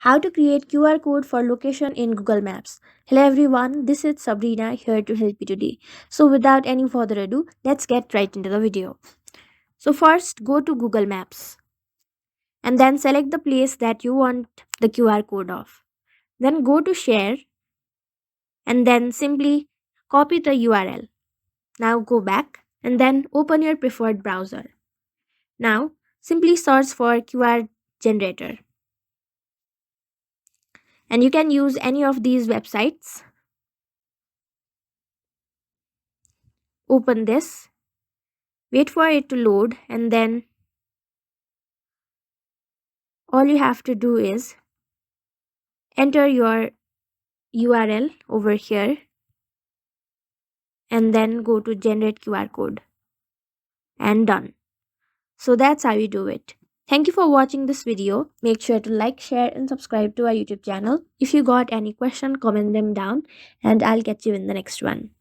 How to create QR code for location in Google Maps. Hello everyone, this is Sabrina here to help you today. So without any further ado, let's get right into the video. So first go to Google Maps and then select the place that you want the QR code of. Then go to share and then simply copy the URL. Now go back and then open your preferred browser. Now simply search for QR generator and you can use any of these websites. Open this, wait for it to load, and then all you have to do is enter your URL over here and then go to generate QR code and done. So that's how you do it. Thank you for watching this video. Make sure to like, share and subscribe to our YouTube channel. If you got any question, comment them down and I'll catch you in the next one.